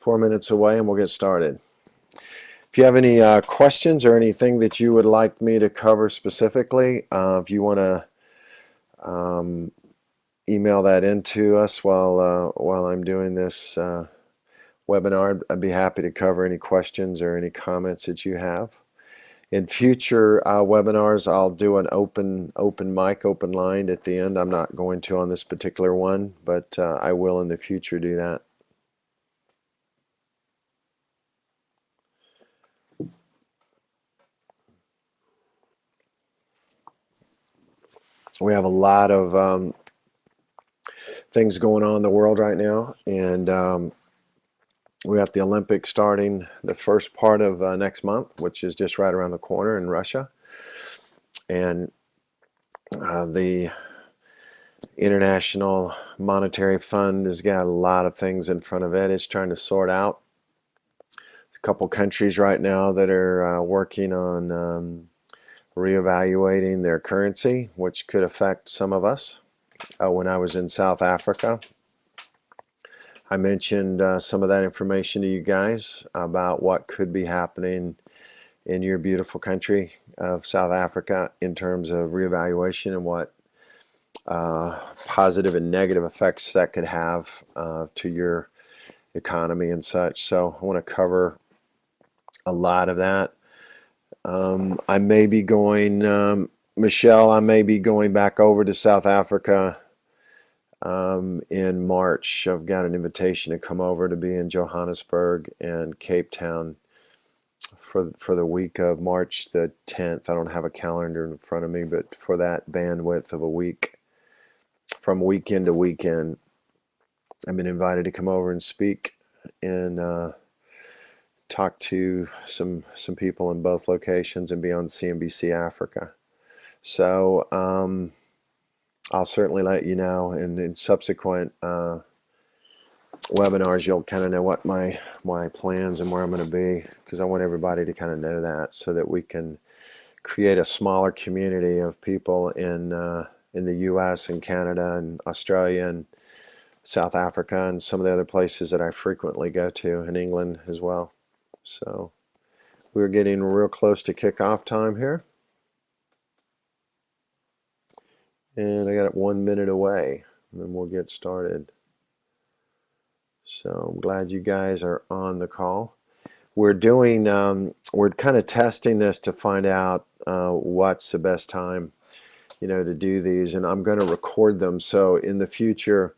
4 minutes away and we'll get started. If you have any questions or anything that you would like me to cover specifically, if you want to email that into us while I'm doing this webinar, I'd be happy to cover any questions or any comments that you have. In future webinars, I'll do an open mic, open line at the end. I'm not going to on this particular one, but I will in the future do that. We have a lot of things going on in the world right now, and we got the Olympics starting the first part of next month, which is just right around the corner in Russia, and the International Monetary Fund has got a lot of things in front of it. It's trying to sort out a couple countries right now that are working on reevaluating their currency, which could affect some of us. When I was in South Africa, I mentioned some of that information to you guys about what could be happening in your beautiful country of South Africa in terms of reevaluation and what positive and negative effects that could have to your economy and such. So I want to cover a lot of that. I may be going, Michelle, I may be going back over to South Africa in March. I've got an invitation to come over to be in Johannesburg and Cape Town for the week of March the 10th. I don't have a calendar in front of me, but for that bandwidth of a week, from weekend to weekend, I've been invited to come over and speak and talk to some people in both locations and be on CNBC Africa. So I'll certainly let you know, and in subsequent webinars you'll kind of know what my plans and where I'm going to be, because I want everybody to kind of know that, so that we can create a smaller community of people in the US and Canada and Australia and South Africa and some of the other places that I frequently go to, in England as well. So we're getting real close to kickoff time here, and I got it 1 minute away and then we'll get started. So I'm glad you guys are on the call. We're doing we're kind of testing this to find out what's the best time, to do these, and I'm going to record them. So in the future,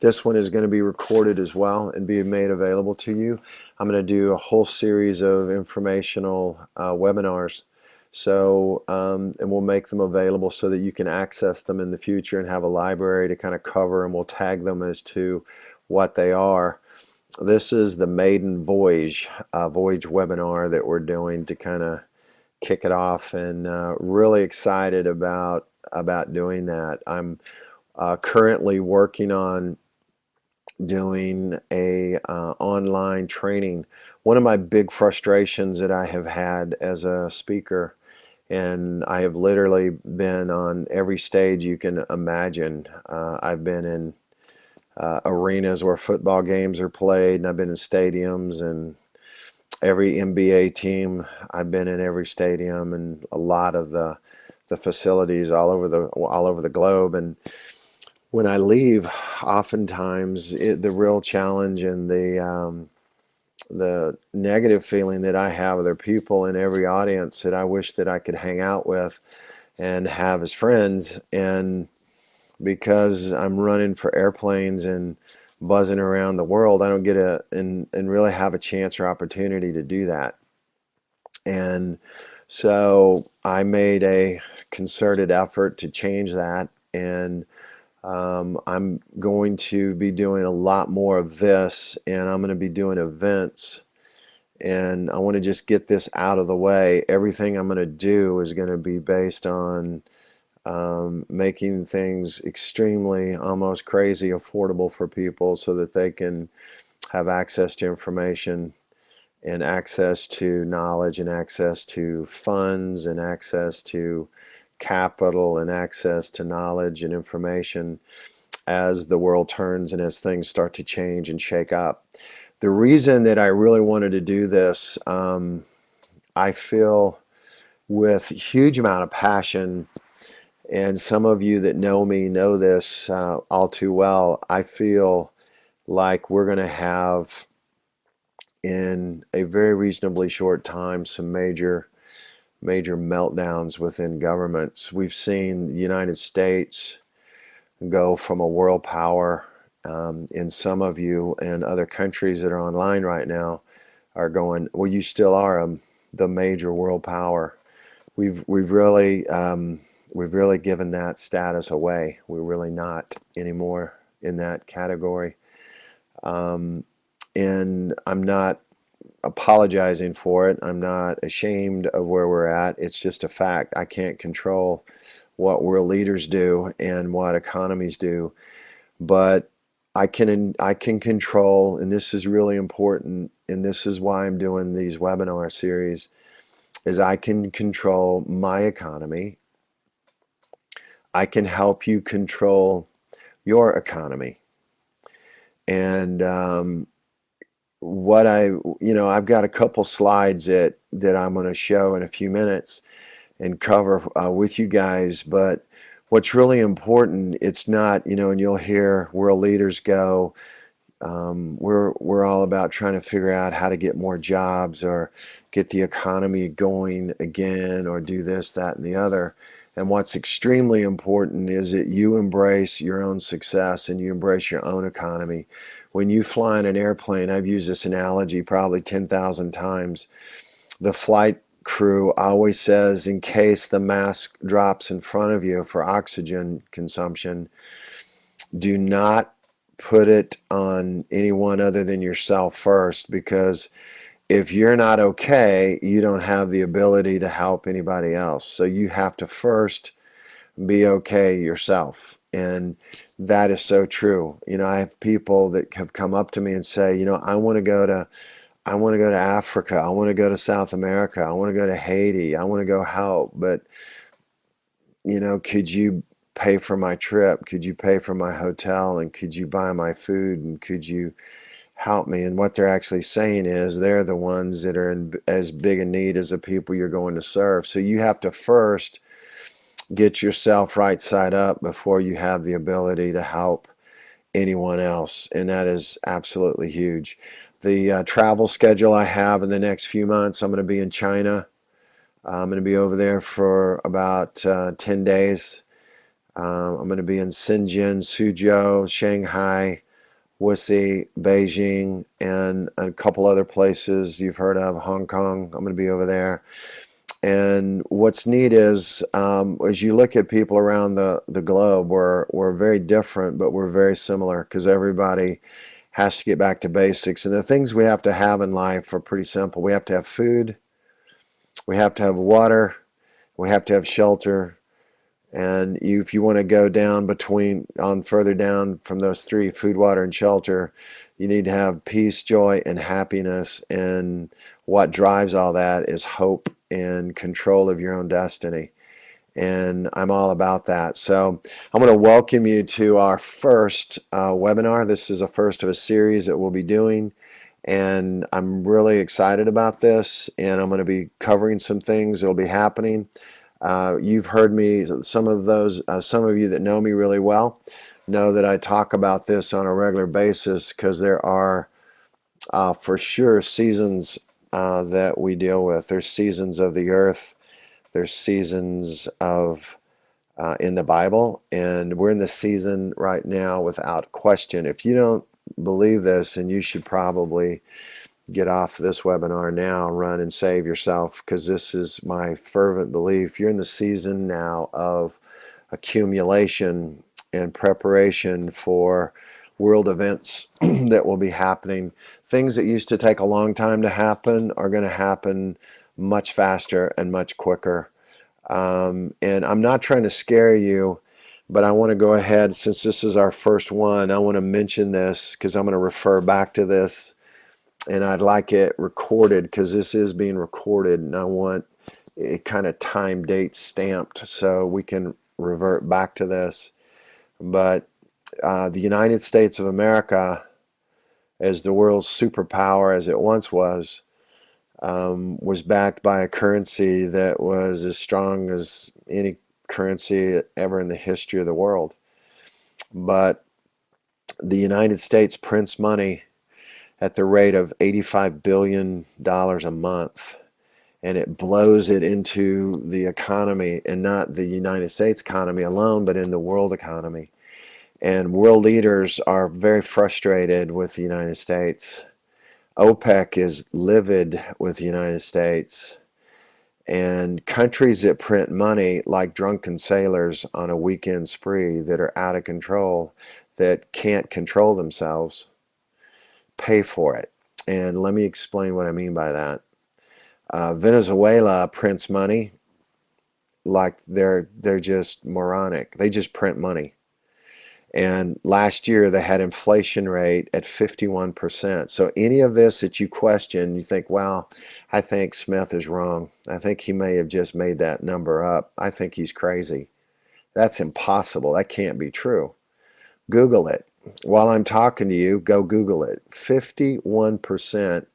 this one is going to be recorded as well and be made available to you. I'm going to do a whole series of informational webinars. So and we'll make them available so that you can access them in the future and have a library to kind of cover, and we'll tag them as to what they are. This is the maiden voyage webinar that we're doing to kind of kick it off, and really excited about doing that. I'm currently working on doing a online training. One of my big frustrations that I have had as a speaker, and I have literally been on every stage you can imagine. I've been in arenas where football games are played, and I've been in stadiums, and every NBA team, I've been in every stadium, and a lot of the facilities all over the globe. And when I leave, oftentimes the real challenge and the negative feeling that I have, there are people in every audience that I wish that I could hang out with and have as friends, and because I'm running for airplanes and buzzing around the world, I don't get and really have a chance or opportunity to do that. And so I made a concerted effort to change that, and I'm going to be doing a lot more of this, and I'm going to be doing events, and I want to just get this out of the way. Everything I'm going to do is going to be based on making things extremely, almost crazy affordable for people, so that they can have access to information and access to knowledge and access to funds and access to capital and access to knowledge and information as the world turns and as things start to change and shake up. The reason that I really wanted to do this, I feel with huge amount of passion, and some of you that know me know this all too well. I feel like we're going to have in a very reasonably short time some major meltdowns within governments. We've seen the United States go from a world power, and some of you and other countries that are online right now are going, well, you still are the major world power. We've really given that status away. We're really not anymore in that category, and I'm not apologizing for it. I'm not ashamed of where we're at. It's just a fact. I can't control what world leaders do and what economies do, but I can control, and this is really important, and this is why I'm doing these webinar series, is I can control my economy. I can help you control your economy. And I've got a couple slides that I'm going to show in a few minutes and cover with you guys. But what's really important, it's not, and you'll hear world leaders go, we're all about trying to figure out how to get more jobs or get the economy going again or do this, that, and the other. And what's extremely important is that you embrace your own success and you embrace your own economy. When you fly in an airplane, I've used this analogy probably 10,000 times. The flight crew always says, in case the mask drops in front of you for oxygen consumption, do not put it on anyone other than yourself first, because if you're not okay, you don't have the ability to help anybody else. So you have to first be okay yourself. And that is so true. I have people that have come up to me and say, I want to go to Africa. I want to go to South America. I want to go to Haiti. I want to go help. But, could you pay for my trip? Could you pay for my hotel? And could you buy my food? And could you help me? And what they're actually saying is they're the ones that are in as big a need as the people you're going to serve. So you have to first get yourself right side up before you have the ability to help anyone else. And that is absolutely huge. The travel schedule I have in the next few months, I'm going to be in China. I'm going to be over there for about 10 days. I'm going to be in Shenzhen, Suzhou, Shanghai, Wuxi, Beijing, and a couple other places you've heard of, Hong Kong. I'm going to be over there. And what's neat is, as you look at people around the globe, we're very different, but we're very similar, because everybody has to get back to basics. And the things we have to have in life are pretty simple. We have to have food, we have to have water, we have to have shelter. And if you want to go down further down from those three, food, water, and shelter, you need to have peace, joy, and happiness. And what drives all that is hope and control of your own destiny. And I'm all about that. So I'm going to welcome you to our first webinar. This is a first of a series that we'll be doing. And I'm really excited about this. And I'm going to be covering some things that will be happening. You've heard me, some of you that know me really well know that I talk about this on a regular basis, because there are for sure seasons that we deal with. There's seasons of the earth, there's seasons of in the Bible, and we're in the season right now without question. If you don't believe this, then you should probably get off this webinar now, run and save yourself, because this is my fervent belief. You're in the season now of accumulation and preparation for world events that will be happening. Things that used to take a long time to happen are going to happen much faster and much quicker. And I'm not trying to scare you, but I want to go ahead, since this is our first one, I want to mention this, because I'm going to refer back to this. And I'd like it recorded, because this is being recorded, and I want it kind of time date stamped so we can revert back to this. But the United States of America, as the world's superpower as it once was backed by a currency that was as strong as any currency ever in the history of the world. But the United States prints money at the rate of $85 billion a month, and it blows it into the economy, and not the United States economy alone, but in the world economy. And world leaders are very frustrated with the United States. OPEC is livid with the United States. And countries that print money like drunken sailors on a weekend spree that are out of control, that can't control themselves, pay for it. And let me explain what I mean by that. Venezuela prints money like they're just moronic. They just print money. And last year they had inflation rate at 51%. So any of this that you question, you think, well, I think Smith is wrong. I think he may have just made that number up. I think he's crazy. That's impossible. That can't be true. Google it. While I'm talking to you, go Google it. 51%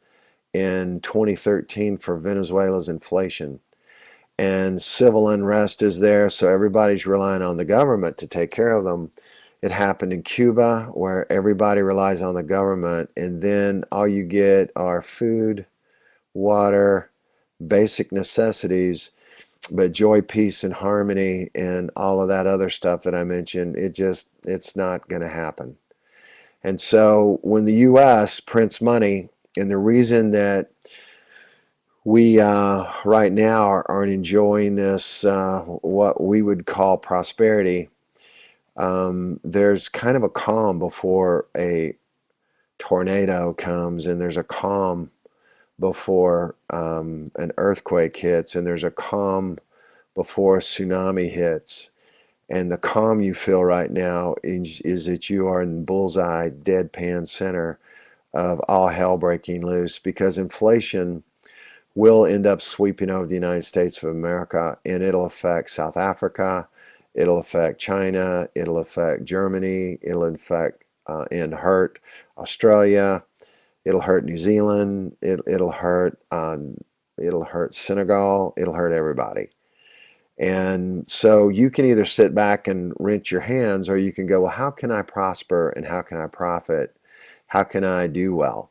in 2013 for Venezuela's inflation. And civil unrest is there, so everybody's relying on the government to take care of them. It happened in Cuba, where everybody relies on the government, and then all you get are food, water, basic necessities, but joy, peace, and harmony, and all of that other stuff that I mentioned, it's not going to happen. And so when the U.S. prints money, and the reason that we right now aren't enjoying this, what we would call prosperity, there's kind of a calm before a tornado comes, and there's a calm before an earthquake hits, and there's a calm before a tsunami hits. And the calm you feel right now is that you are in bullseye, deadpan center of all hell breaking loose, because inflation will end up sweeping over the United States of America, and it'll affect South Africa, it'll affect China, it'll affect Germany, it'll affect and hurt Australia, it'll hurt New Zealand, it'll hurt Senegal, it'll hurt everybody. And so you can either sit back and rinse your hands, or you can go, well, how can I prosper and how can I profit? How can I do well?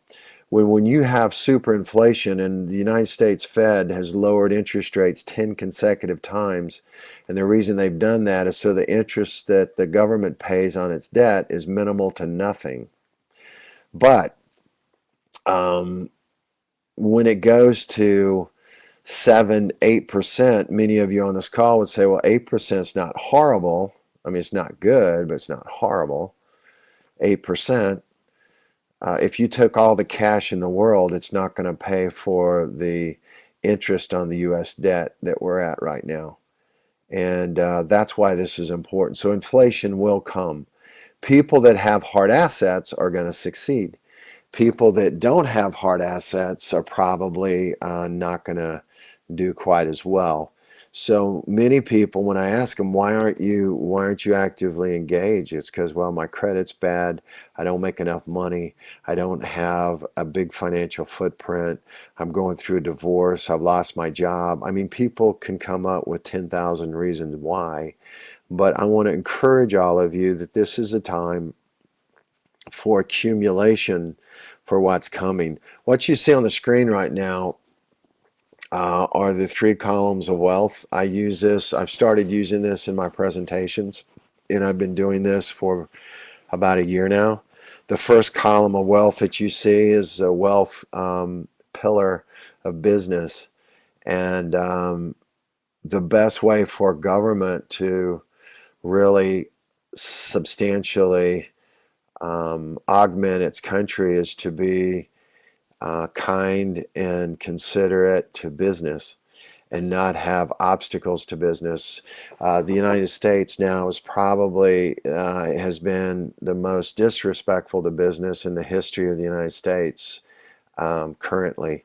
When you have superinflation, and the United States Fed has lowered interest rates 10 consecutive times, and the reason they've done that is so the interest that the government pays on its debt is minimal to nothing. But when it goes to 7, 8%, many of you on this call would say, well, 8% is not horrible. I mean, it's not good, but it's not horrible. 8%. If you took all the cash in the world, it's not going to pay for the interest on the U.S. debt that we're at right now. And that's why this is important. So inflation will come. People that have hard assets are going to succeed. People that don't have hard assets are probably not going to do quite as well. So many people, when I ask them, why aren't you actively engaged? It's because, well, my credit's bad. I don't make enough money. I don't have a big financial footprint. I'm going through a divorce. I've lost my job. I mean, people can come up with 10,000 reasons why. But I want to encourage all of you that this is a time for accumulation for what's coming. What you see on the screen right now are the 3 columns of wealth. I use this. I've started using this in my presentations, and I've been doing this for about a year now. The first column of wealth that you see is a wealth pillar of business, and the best way for government to really substantially augment its country is to be kind and considerate to business, and not have obstacles to business. The United States now is probably has been the most disrespectful to business in the history of the United States currently.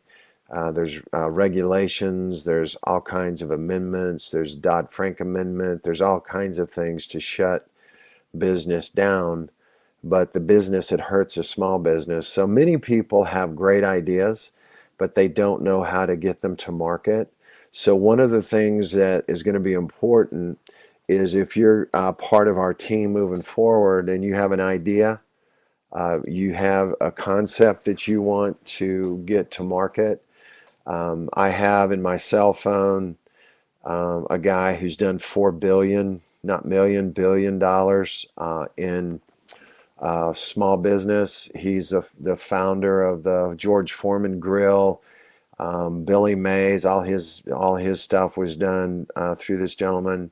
There's regulations, there's all kinds of amendments, there's Dodd-Frank amendment, there's all kinds of things to shut business down. but the business, it hurts a small business. So many people have great ideas, but they don't know how to get them to market. So one of the things that is going to be important is if you're part of our team moving forward and you have an idea, you have a concept that you want to get to market. I have in my cell phone a guy who's done 4 billion, not million, $1 billion in small business. He's the founder of the George Foreman Grill, Billy Mays. All his stuff was done through this gentleman.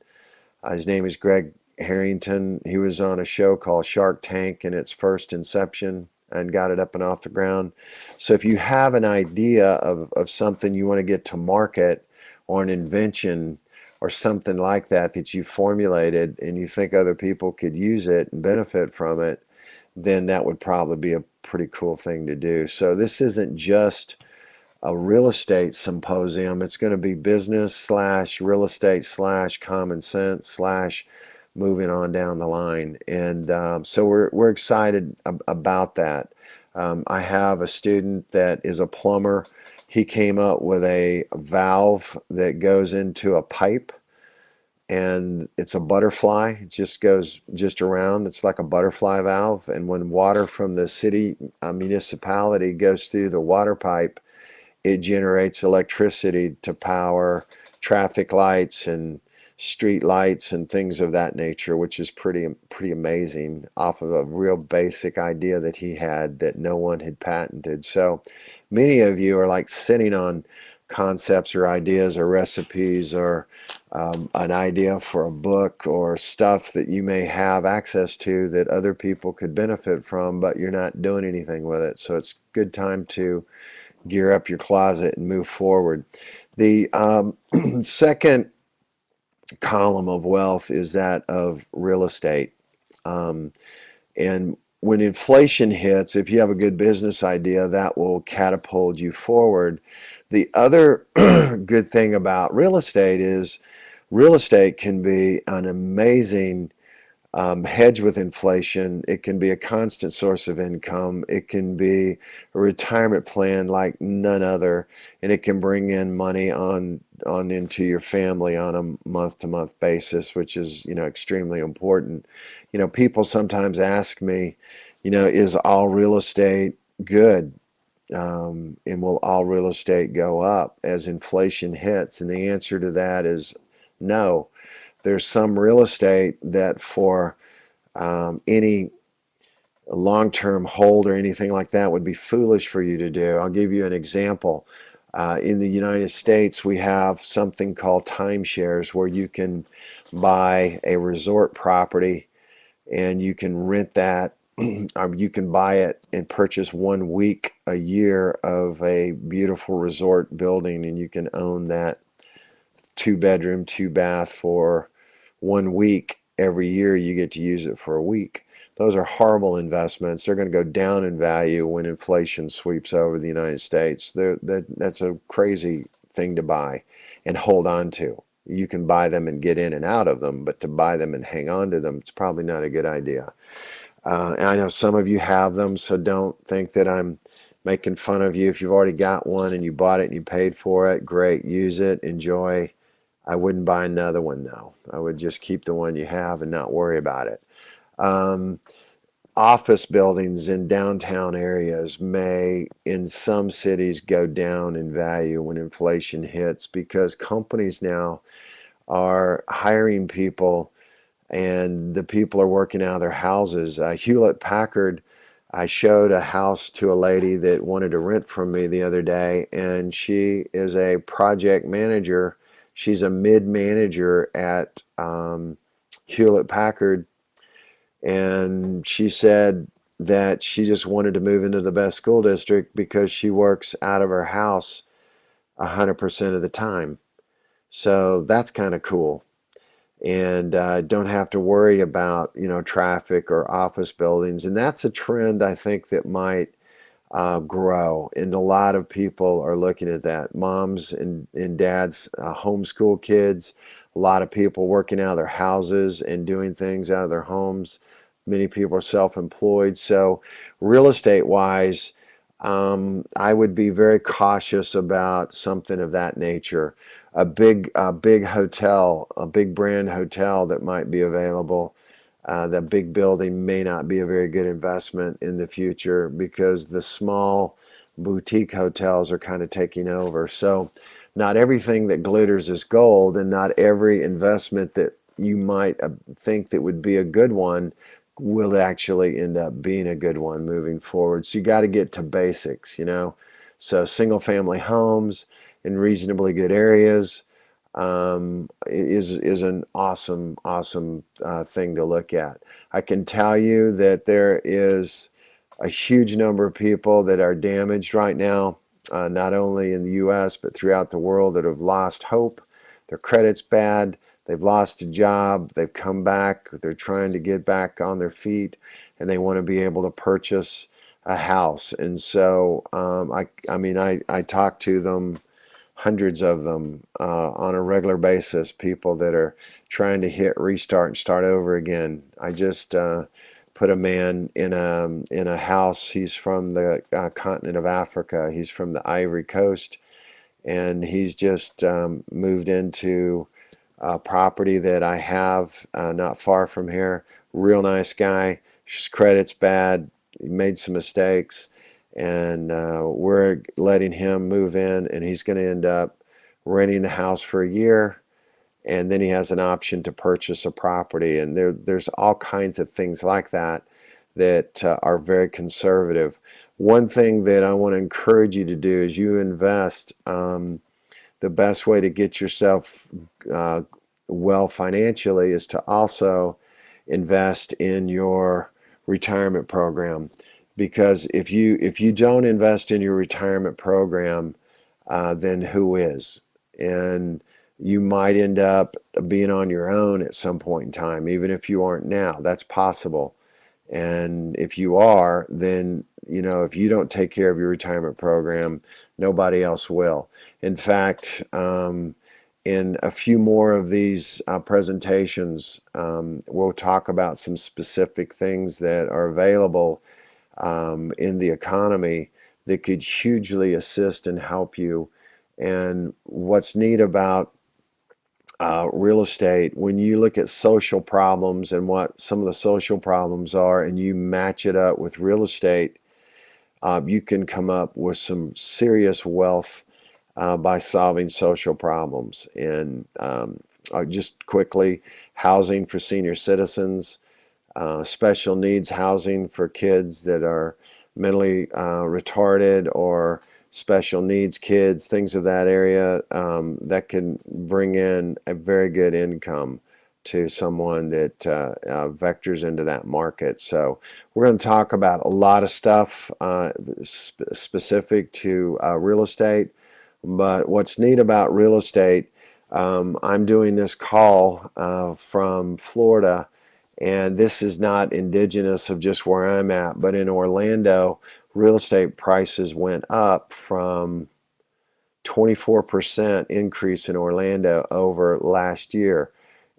His name is Greg Harrington. He was on a show called Shark Tank in its first inception and got it up and off the ground. So if you have an idea of something you want to get to market, or an invention or something like that that you formulated and you think other people could use it and benefit from it, then that would probably be a pretty cool thing to do. So this isn't just a real estate symposium. It's going to be business slash real estate slash common sense slash moving on down the line. And so we're excited about that. I have a student that is a plumber. He came up with a valve that goes into a pipe, and it's a butterfly. It just goes just around. It's like a butterfly valve. And when water from the city municipality goes through the water pipe, it generates electricity to power traffic lights and street lights and things of that nature, which is pretty amazing, off of a real basic idea that he had that no one had patented. So many of you are like sitting on concepts or ideas or recipes or an idea for a book or stuff that you may have access to that other people could benefit from, but you're not doing anything with it. So it's a good time to gear up your closet and move forward. The second column of wealth is that of real estate. And when inflation hits, if you have a good business idea, that will catapult you forward. The other good thing about real estate is real estate can be an amazing hedge with inflation. It can be a constant source of income. It can be a retirement plan like none other, and it can bring in money on into your family on a month-to-month basis, which is extremely important. People sometimes ask me, is all real estate good? And will all real estate go up as inflation hits? And the answer to that is no. There's some real estate that for any long-term hold or anything like that would be foolish for you to do. I'll give you an example. In the United States, we have something called timeshares, where you can buy a resort property and you can rent that, or you can buy it and purchase 1 week a year of a beautiful resort building, and you can own that 2 bedroom, 2 bath for 1 week. Every year you get to use it for a week. Those are horrible investments. They're going to go down in value when inflation sweeps over the United States. That's a crazy thing to buy and hold on to. You can buy them and get in and out of them, but to buy them and hang on to them, it's probably not a good idea. And I know some of you have them, so don't think that I'm making fun of you. If you've already got one and you bought it and you paid for it, great, use it, enjoy. I wouldn't buy another one though. I would just keep the one you have and not worry about it. Office buildings in downtown areas may, in some cities, go down in value when inflation hits, because companies now are hiring people and the people are working out of their houses. Hewlett Packard, I showed a house to a lady that wanted to rent from me the other day, and she is a project manager. She's a mid-manager at Hewlett Packard, and she said that she just wanted to move into the best school district because she works out of her house 100% of the time. So that's kind of cool. And don't have to worry about traffic or office buildings. And that's a trend I think that might grow, and a lot of people are looking at that. Moms and dads homeschool kids, a lot of people working out of their houses and doing things out of their homes. Many people are self-employed. So real estate wise, I would be very cautious about something of that nature. A big hotel, a big brand hotel that might be available. That big building may not be a very good investment in the future because the small boutique hotels are kind of taking over. So not everything that glitters is gold, and not every investment that you might think that would be a good one will actually end up being a good one moving forward. So you got to get to basics, you know. So single family homes in reasonably good areas is an awesome thing to look at. I can tell you that there is a huge number of people that are damaged right now, not only in the U.S. but throughout the world, that have lost hope. Their credit's bad. They've lost a job. They've come back. They're trying to get back on their feet, and they want to be able to purchase a house. And so I mean, I talk to them, hundreds of them on a regular basis, people that are trying to hit restart and start over again. I just put a man in a house. He's from the continent of Africa. He's from the Ivory Coast, and he's just moved into a property that I have not far from here. Real nice guy. His credit's bad. He made some mistakes, and we're letting him move in, and he's going to end up renting the house for a year, and then he has an option to purchase a property. And there's all kinds of things like that that are very conservative. One thing that I want to encourage you to do is you invest. The best way to get yourself well financially is to also invest in your retirement program, because if you don't invest in your retirement program, then who is? And you might end up being on your own at some point in time, even if you aren't now. That's possible. And if you are, then, you know, if you don't take care of your retirement program, nobody else will. In fact, in a few more of these presentations, we'll talk about some specific things that are available in the economy that could hugely assist and help you. And what's neat about real estate, when you look at social problems and what some of the social problems are, and you match it up with real estate, you can come up with some serious wealth by solving social problems. And just quickly, housing for senior citizens, special needs housing for kids that are mentally retarded, or special needs kids, things of that area, that can bring in a very good income to someone that vectors into that market. So we're going to talk about a lot of stuff specific to real estate. But what's neat about real estate, I'm doing this call from Florida, and this is not indigenous of just where I'm at, but in Orlando, real estate prices went up from 24% increase in Orlando over last year.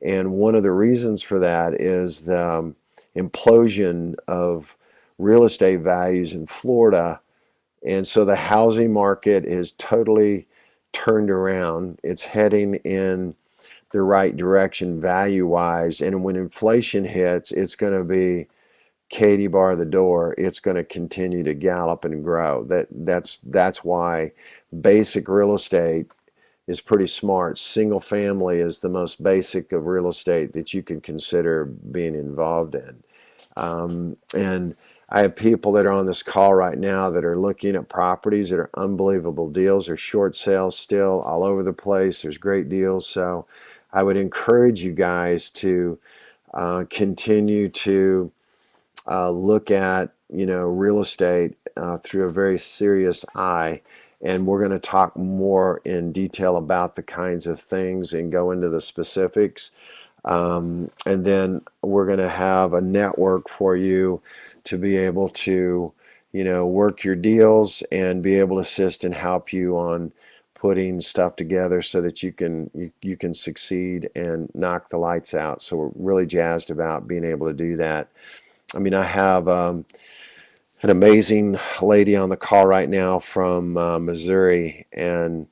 And one of the reasons for that is the implosion of real estate values in Florida. And so the housing market is totally turned around. It's heading in the right direction value wise. And when inflation hits, it's going to be Katie bar the door. It's going to continue to gallop and grow. That's why basic real estate is pretty smart. Single family is the most basic of real estate that you can consider being involved in. And I have people that are on this call right now that are looking at properties that are unbelievable deals. There's short sales still all over the place. There's great deals. So I would encourage you guys to continue to look at, you know, real estate through a very serious eye. And we're going to talk more in detail about the kinds of things and go into the specifics. And then we're going to have a network for you to be able to, you know, work your deals and be able to assist and help you on putting stuff together so that you can succeed and knock the lights out. So we're really jazzed about being able to do that. I mean, I have an amazing lady on the call right now from Missouri, and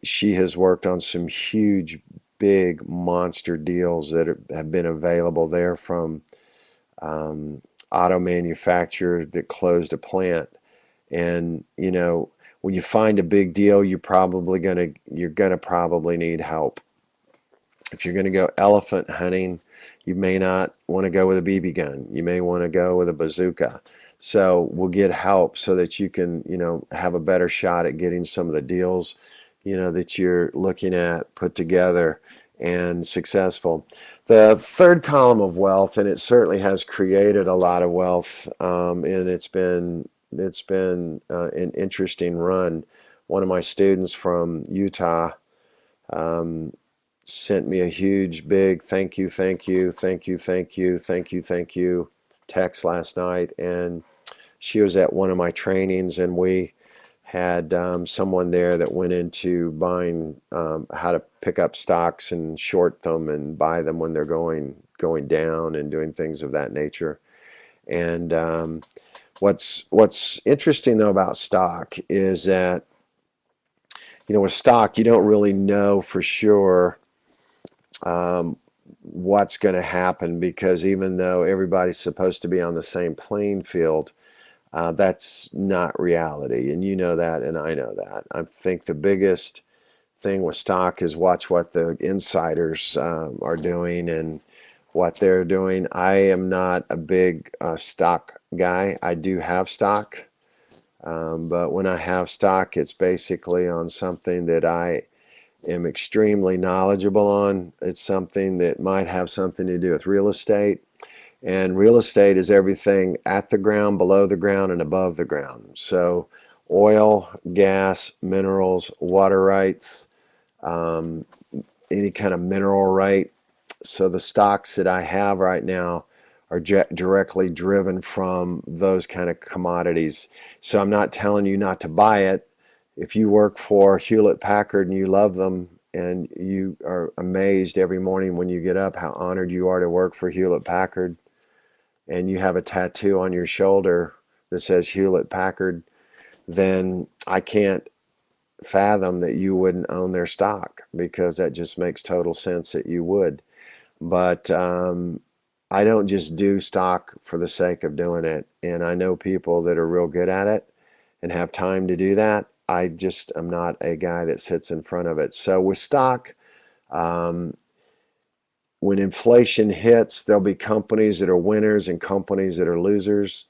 she has worked on some huge, big monster deals that have been available there from um, auto manufacturers that closed a plant. And when you find a big deal, you're gonna probably need help. If you're going to go elephant hunting, you may not want to go with a BB gun. You may want to go with a bazooka. So we'll get help so that you can, have a better shot at getting some of the deals, that you're looking at put together and successful. The third column of wealth, and it certainly has created a lot of wealth, and it's been an interesting run. One of my students from Utah um, sent me a huge big thank you, thank you, thank you, thank you, thank you, thank you text last night. And she was at one of my trainings, and we had someone there that went into buying how to pick up stocks and short them and buy them when they're going down and doing things of that nature. And what's interesting though about stock is that with stock you don't really know for sure um, what's going to happen, because even though everybody's supposed to be on the same playing field, that's not reality. And you know that, and I know that. I think the biggest thing with stock is watch what the insiders are doing and what they're doing. I am not a big stock guy. I do have stock, but when I have stock, it's basically on something that I am extremely knowledgeable on. It's something that might have something to do with real estate. And real estate is everything at the ground, below the ground, and above the ground. So oil, gas, minerals, water rights, um, any kind of mineral right. So the stocks that I have right now are directly driven from those kind of commodities. So I'm not telling you not to buy it. If you work for Hewlett Packard and you love them and you are amazed every morning when you get up how honored you are to work for Hewlett Packard, and you have a tattoo on your shoulder that says Hewlett Packard, then I can't fathom that you wouldn't own their stock, because that just makes total sense that you would. But I don't just do stock for the sake of doing it. And I know people that are real good at it and have time to do that. I just am not a guy that sits in front of it. So with stock, um, when inflation hits, there'll be companies that are winners and companies that are losers.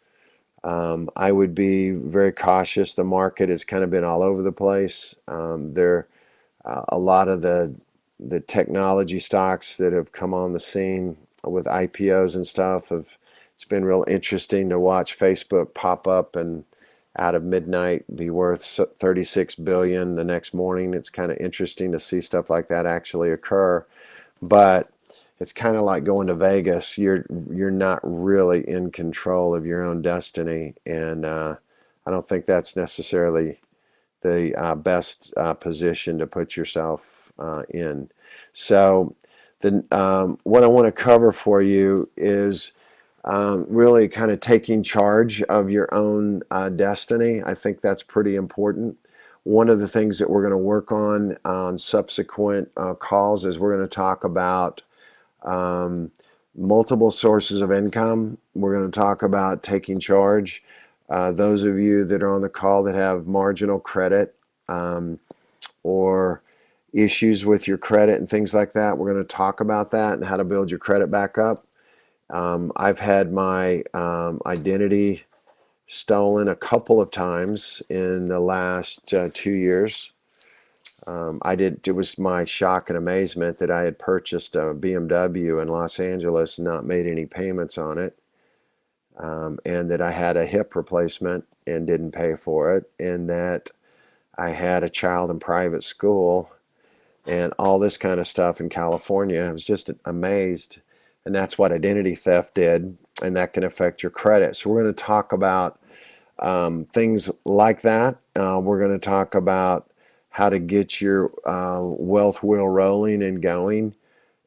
I would be very cautious. The market has kind of been all over the place. A lot of the technology stocks that have come on the scene with IPOs and stuff have. It's been real interesting to watch Facebook pop up and out of midnight be worth 36 billion the next morning. It's kind of interesting to see stuff like that actually occur. But it's kind of like going to Vegas. You're not really in control of your own destiny, and I don't think that's necessarily the best position to put yourself in. So, what I want to cover for you is really kind of taking charge of your own destiny. I think that's pretty important. One of the things that we're going to work on subsequent calls is we're going to talk about um, multiple sources of income. We're going to talk about taking charge. Those of you that are on the call that have marginal credit or issues with your credit and things like that, we're going to talk about that and how to build your credit back up. I've had my identity stolen a couple of times in the last 2 years. It was my shock and amazement that I had purchased a BMW in Los Angeles and not made any payments on it, and that I had a hip replacement and didn't pay for it, and that I had a child in private school and all this kind of stuff in California. I was just amazed. And that's what identity theft did, and that can affect your credit. So we're going to talk about things like that. We're going to talk about how to get your wealth wheel rolling and going.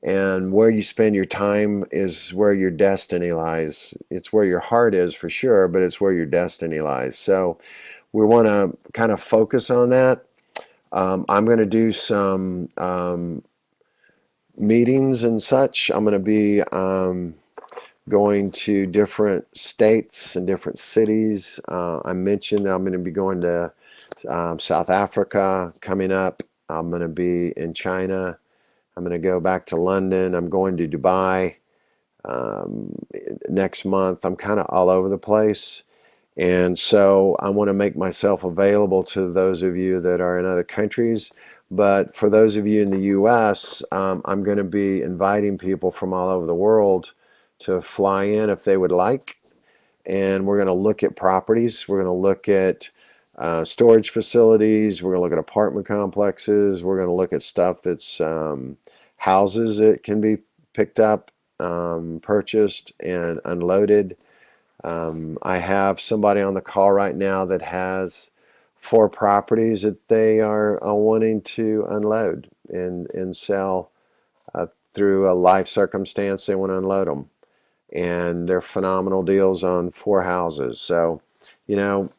And where you spend your time is where your destiny lies. It's where your heart is for sure, but it's where your destiny lies. So we want to kind of focus on that. I'm going to do some meetings and such. I'm going to be going to different states and different cities. I mentioned that I'm going to be going to South Africa coming up. I'm going to be in China. I'm going to go back to London. I'm going to Dubai um, next month. I'm kind of all over the place. And so I want to make myself available to those of you that are in other countries. But for those of you in the US, I'm going to be inviting people from all over the world to fly in if they would like. And we're going to look at properties. We're going to look at storage facilities. We're going to look at apartment complexes. We're going to look at stuff that's houses that can be picked up, purchased, and unloaded. I have somebody on the call right now that has 4 properties that they are wanting to unload and sell through a life circumstance. They want to unload them, and they're phenomenal deals on 4 houses. So, you know,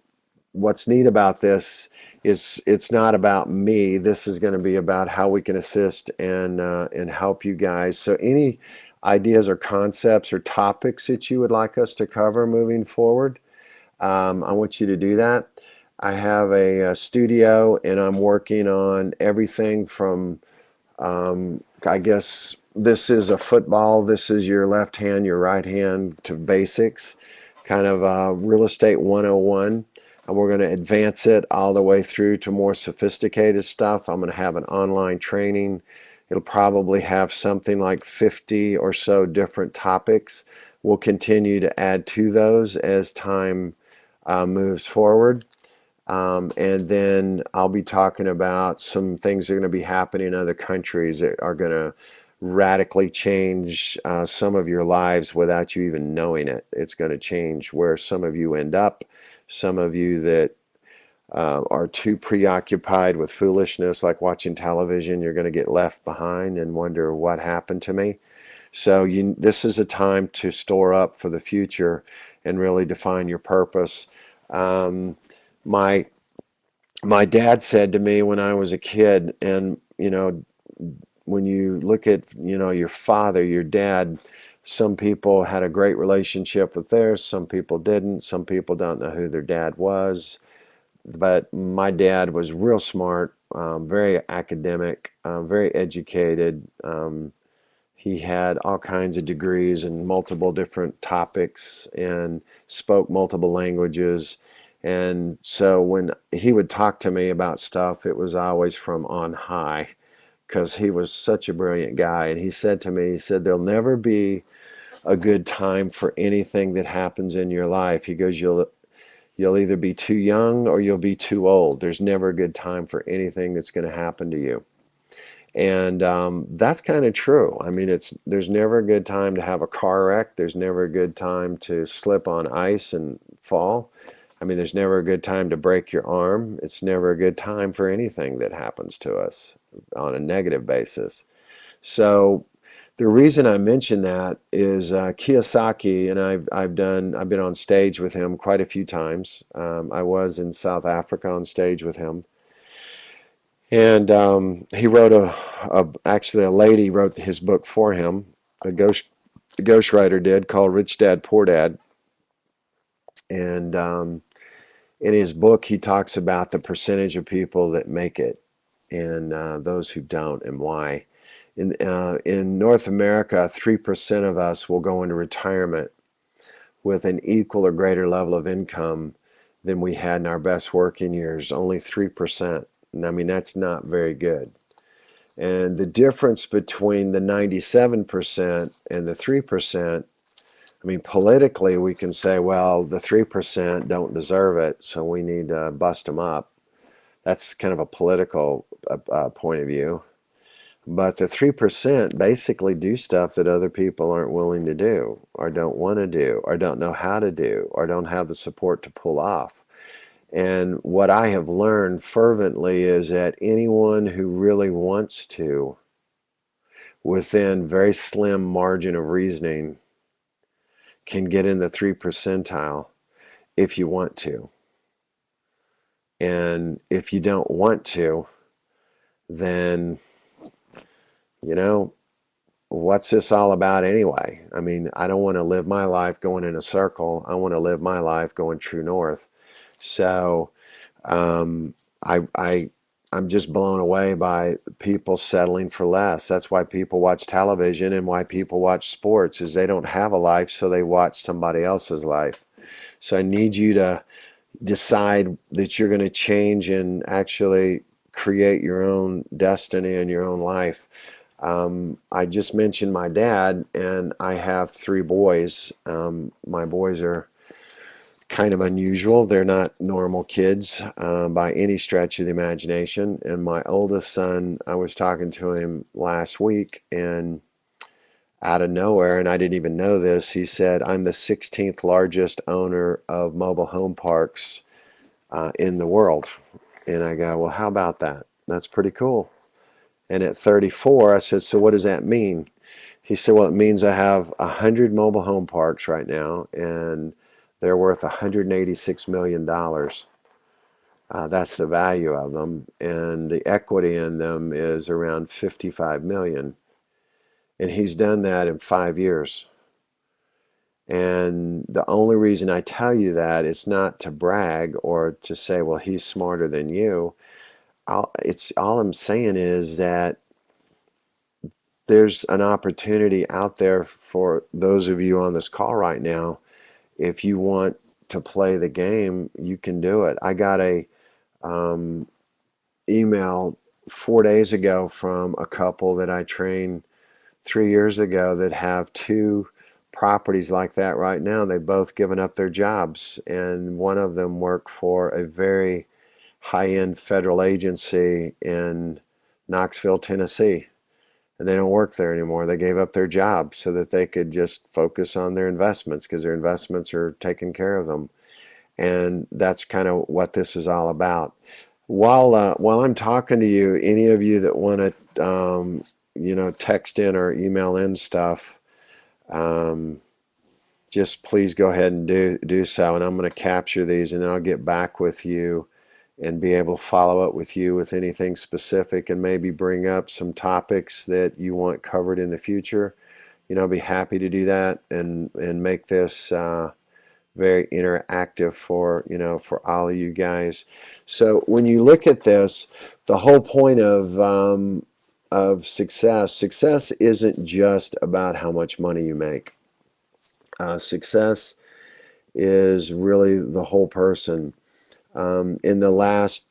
what's neat about this is it's not about me. This is going to be about how we can assist and help you guys. So any ideas or concepts or topics that you would like us to cover moving forward, I want you to do that. I have a studio, and I'm working on everything from I guess this is a football, this is your left hand, your right hand, to basics, kind of real estate 101. And we're going to advance it all the way through to more sophisticated stuff. I'm going to have an online training. It'll probably have something like 50 or so different topics. We'll continue to add to those as time moves forward. And then I'll be talking about some things that are going to be happening in other countries that are going to radically change some of your lives without you even knowing it. It's going to change where some of you end up. Some of you that are too preoccupied with foolishness, like watching television, you're going to get left behind and wonder what happened to me. So this is a time to store up for the future and really define your purpose. My my dad said to me when I was a kid, and when you look at your father, your dad, some people had a great relationship with theirs, some people didn't, some people don't know who their dad was. But my dad was real smart, very academic, very educated. He had all kinds of degrees in multiple different topics and spoke multiple languages. And so when he would talk to me about stuff, it was always from on high, because he was such a brilliant guy. And he said to me, he said, there'll never be a good time for anything that happens in your life. He goes, you'll either be too young or you'll be too old. There's never a good time for anything that's going to happen to you. And that's kind of true. I mean, there's never a good time to have a car wreck. There's never a good time to slip on ice and fall. I mean, there's never a good time to break your arm. It's never a good time for anything that happens to us on a negative basis. So the reason I mention that is Kiyosaki, and I've been on stage with him quite a few times. I was in South Africa on stage with him. And he wrote actually a lady wrote his book for him. A ghostwriter did, called Rich Dad Poor Dad. And in his book, he talks about the percentage of people that make it and those who don't, and why. In North America, 3% of us will go into retirement with an equal or greater level of income than we had in our best working years. Only 3%. And I mean, that's not very good. And the difference between the 97% and the 3%, I mean, politically, we can say, well, the 3% don't deserve it, so we need to bust them up. That's kind of a political point of view. But the 3% basically do stuff that other people aren't willing to do, or don't want to do, or don't know how to do, or don't have the support to pull off. And what I have learned fervently is that anyone who really wants to within very slim margin of reasoning can get in the 3 percentile if you want to. And if you don't want to, then, you know, what's this all about anyway? I mean, I don't want to live my life going in a circle. I want to live my life going true north. So um, I I'm just blown away by people settling for less. That's why people watch television and why people watch sports, is they don't have a life, so they watch somebody else's life. So I need you to decide that you're going to change and actually create your own destiny and your own life. I just mentioned my dad, and I have three boys. My boys are kind of unusual. They're not normal kids by any stretch of the imagination. And my oldest son, I was talking to him last week, and out of nowhere, and I didn't even know this, he said, "I'm the 16th largest owner of mobile home parks in the world." And I go, "Well, how about that? That's pretty cool." And at 34, I said, "So what does that mean?" He said, "Well, it means I have 100 mobile home parks right now, and they're worth $186 million. That's the value of them, and the equity in them is around 55 million. And he's done that in 5 years. And the only reason I tell you that is not to brag or to say, well, he's smarter than you. It's all I'm saying is that there's an opportunity out there for those of you on this call right now. If you want to play the game, you can do it. I got a um, email 4 days ago from a couple that I trained 3 years ago that have two properties like that right now. They've both given up their jobs, and one of them worked for a very high-end federal agency in Knoxville, Tennessee, and they don't work there anymore. They gave up their job so that they could just focus on their investments, because their investments are taking care of them. And that's kind of what this is all about. While I'm talking to you, any of you that want to text in or email in stuff, um, just please go ahead and do so, and I'm going to capture these, and then I'll get back with you and be able to follow up with you with anything specific, and maybe bring up some topics that you want covered in the future. I'll be happy to do that, and make this very interactive for for all of you guys. So when you look at this, the whole point of success isn't just about how much money you make. Success is really the whole person. In the last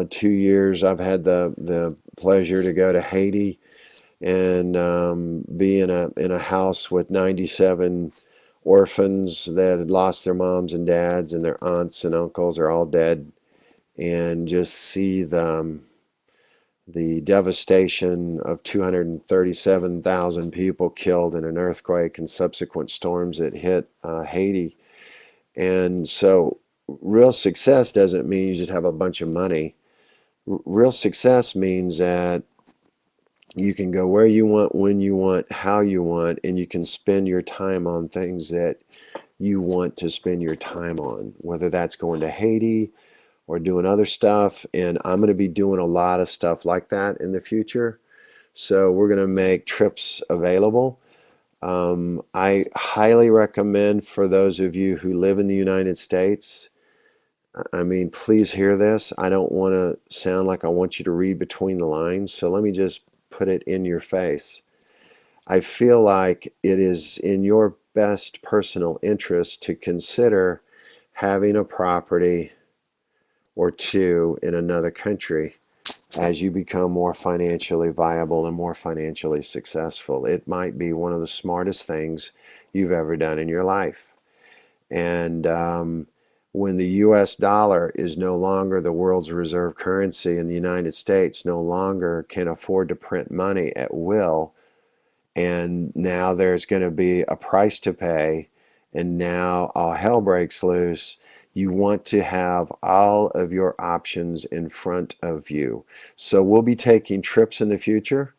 2 years, I've had the pleasure to go to Haiti and be in a house with 97 orphans that had lost their moms and dads, and their aunts and uncles are all dead, and just see the devastation of 237,000 people killed in an earthquake and subsequent storms that hit Haiti. And so real success doesn't mean you just have a bunch of money. Real success means that you can go where you want, when you want, how you want, and you can spend your time on things that you want to spend your time on, whether that's going to Haiti or doing other stuff. And I'm going to be doing a lot of stuff like that in the future. So we're going to make trips available. I highly recommend, for those of you who live in the United States, I mean, please hear this. I don't want to sound like I want you to read between the lines, so let me just put it in your face. I feel like it is in your best personal interest to consider having a property or two in another country as you become more financially viable and more financially successful. It might be one of the smartest things you've ever done in your life. And when the US dollar is no longer the world's reserve currency, and the United States no longer can afford to print money at will, and now there's going to be a price to pay, and now all hell breaks loose, you want to have all of your options in front of you. So we'll be taking trips in the future.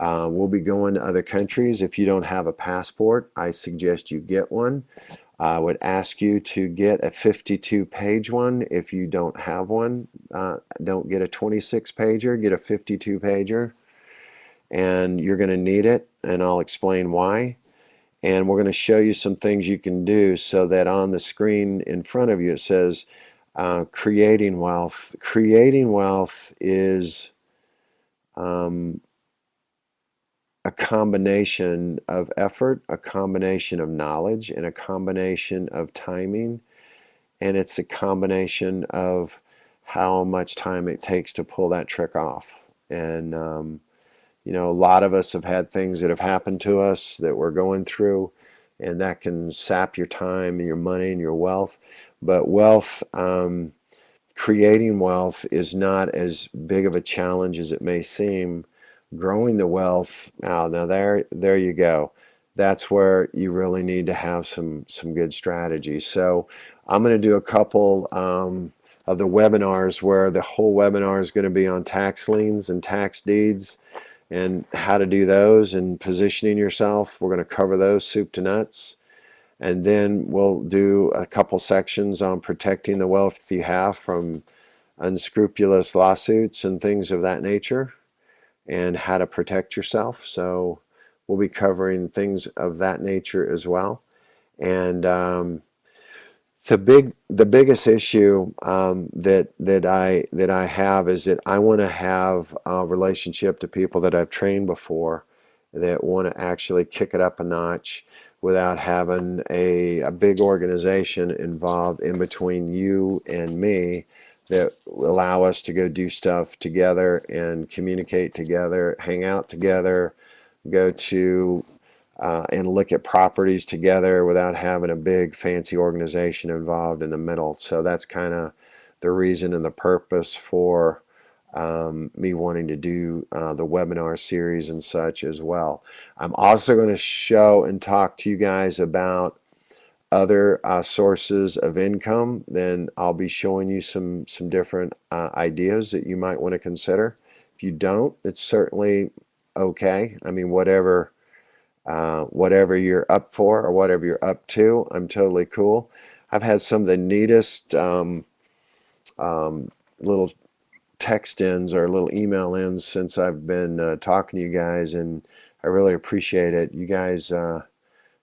We'll be going to other countries. If you don't have a passport, I suggest you get one. I would ask you to get a 52-page one. If you don't have one, don't get a 26-pager, get a 52-pager, and you're going to need it, and I'll explain why. And we're going to show you some things you can do so that on the screen in front of you it says creating wealth. Creating wealth is a combination of effort, a combination of knowledge, and a combination of timing. And it's a combination of how much time it takes to pull that trick off. And you know, a lot of us have had things that have happened to us that we're going through, and that can sap your time and your money and your wealth. But wealth, creating wealth is not as big of a challenge as it may seem. Growing the wealth, now there you go. That's where you really need to have some good strategies. So I'm going to do a couple of the webinars where the whole webinar is going to be on tax liens and tax deeds and how to do those and positioning yourself. We're going to cover those soup to nuts. And then we'll do a couple sections on protecting the wealth you have from unscrupulous lawsuits and things of that nature, and how to protect yourself. So we'll be covering things of that nature as well. And the biggest issue that I have is that I want to have a relationship to people that I've trained before that want to actually kick it up a notch without having a big organization involved in between you and me that allow us to go do stuff together and communicate together, hang out together, go to and look at properties together without having a big fancy organization involved in the middle. So that's kind of the reason and the purpose for me wanting to do the webinar series and such as well. I'm also going to show and talk to you guys about other sources of income. Then I'll be showing you some different ideas that you might want to consider. If you don't, it's certainly okay. I mean, whatever you're up for or whatever you're up to, I'm totally cool. I've had some of the neatest little text ins or little email ins since I've been talking to you guys, and I really appreciate it. You guys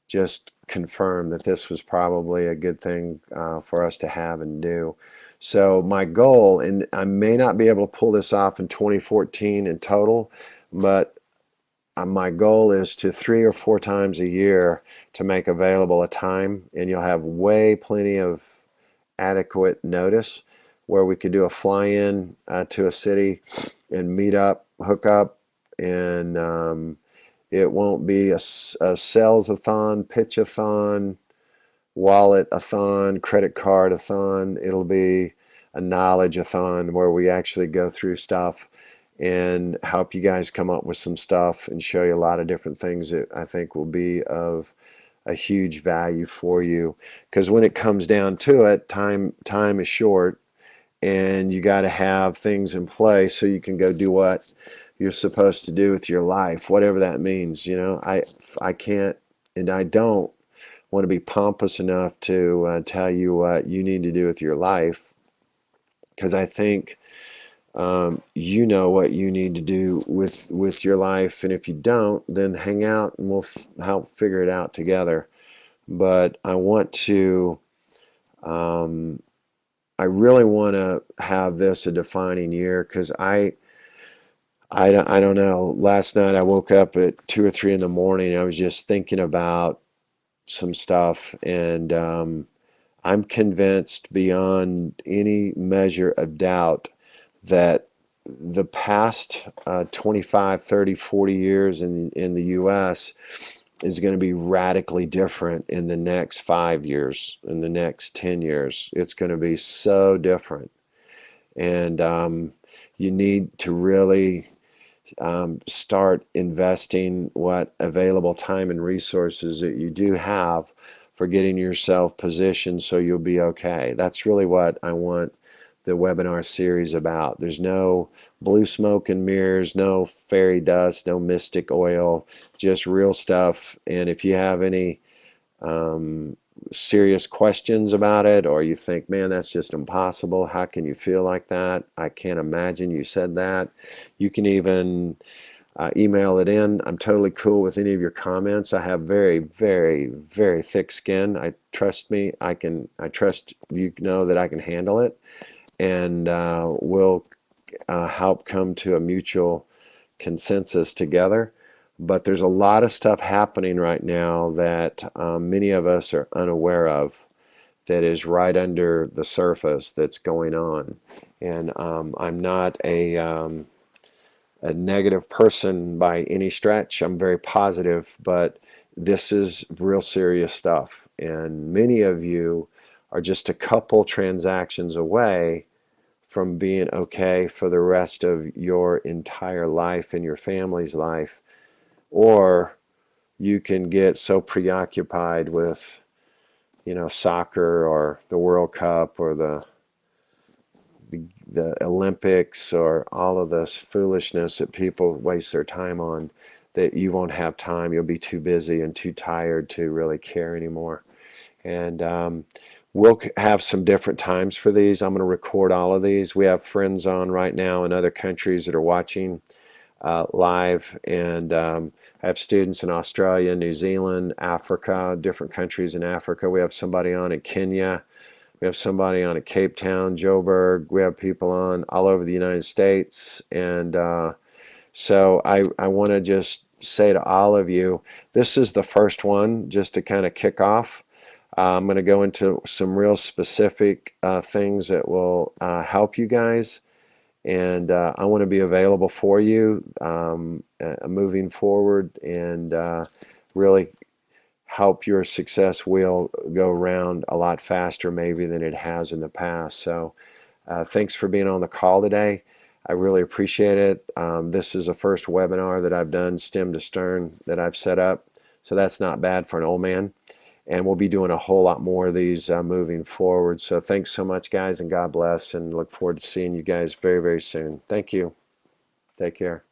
just confirmed that this was probably a good thing for us to have and do. So my goal, and I may not be able to pull this off in 2014 in total, but my goal is to 3 or 4 times a year to make available a time, and you'll have plenty of adequate notice where we could do a fly-in to a city and meet up, hook up, and it won't be a sales-a-thon, pitch-a-thon, wallet-a-thon, credit card-a-thon. It'll be a knowledge-a-thon where we actually go through stuff and help you guys come up with some stuff and show you a lot of different things that I think will be of a huge value for you. Because when it comes down to it, time is short, and you got to have things in place so you can go do what you're supposed to do with your life, whatever that means. You know, I can't and I don't want to be pompous enough to tell you what you need to do with your life, because I think you know what you need to do with your life, and if you don't, then hang out and we'll help figure it out together. But I want to I really want to have this a defining year, because I don't know. Last night I woke up at 2 or 3 in the morning. I was just thinking about some stuff, and I'm convinced beyond any measure of doubt that the past 25, 30, 40 years in the U.S. is going to be radically different in the next 5 years, in the next 10 years. It's going to be so different. And you need to really start investing what available time and resources that you do have for getting yourself positioned so you'll be okay. That's really what I want the webinar series about. There's no blue smoke and mirrors, no fairy dust, no mystic oil, just real stuff. And if you have any serious questions about it, or you think, man, that's just impossible, how can you feel like that, I can't imagine you said that, you can even email it in. I'm totally cool with any of your comments. I have very, very, very thick skin. I trust me. I trust you know that I can handle it, and we'll help come to a mutual consensus together. But there's a lot of stuff happening right now that many of us are unaware of, that is right under the surface, that's going on. And I'm not a negative person by any stretch. I'm very positive, but this is real serious stuff. And many of you are just a couple transactions away from being okay for the rest of your entire life and your family's life. Or you can get so preoccupied with, you know, soccer or the World Cup or the Olympics or all of this foolishness that people waste their time on, that you won't have time. You'll be too busy and too tired to really care anymore. And we'll have some different times for these. I'm going to record all of these. We have friends on right now in other countries that are watching live, and I have students in Australia, New Zealand, Africa, different countries in Africa. We have somebody on in Kenya. We have somebody on at Cape Town, Joburg. We have people on all over the United States. And so I want to just say to all of you, this is the first one, just to kind of kick off. I'm going to go into some real specific things that will help you guys. And I want to be available for you moving forward, and really help your success wheel go around a lot faster maybe than it has in the past. So thanks for being on the call today. I really appreciate it. This is the first webinar that I've done stem to stern that I've set up, so that's not bad for an old man. And we'll be doing a whole lot more of these moving forward. So thanks so much, guys, and God bless, and look forward to seeing you guys very, very soon. Thank you. Take care.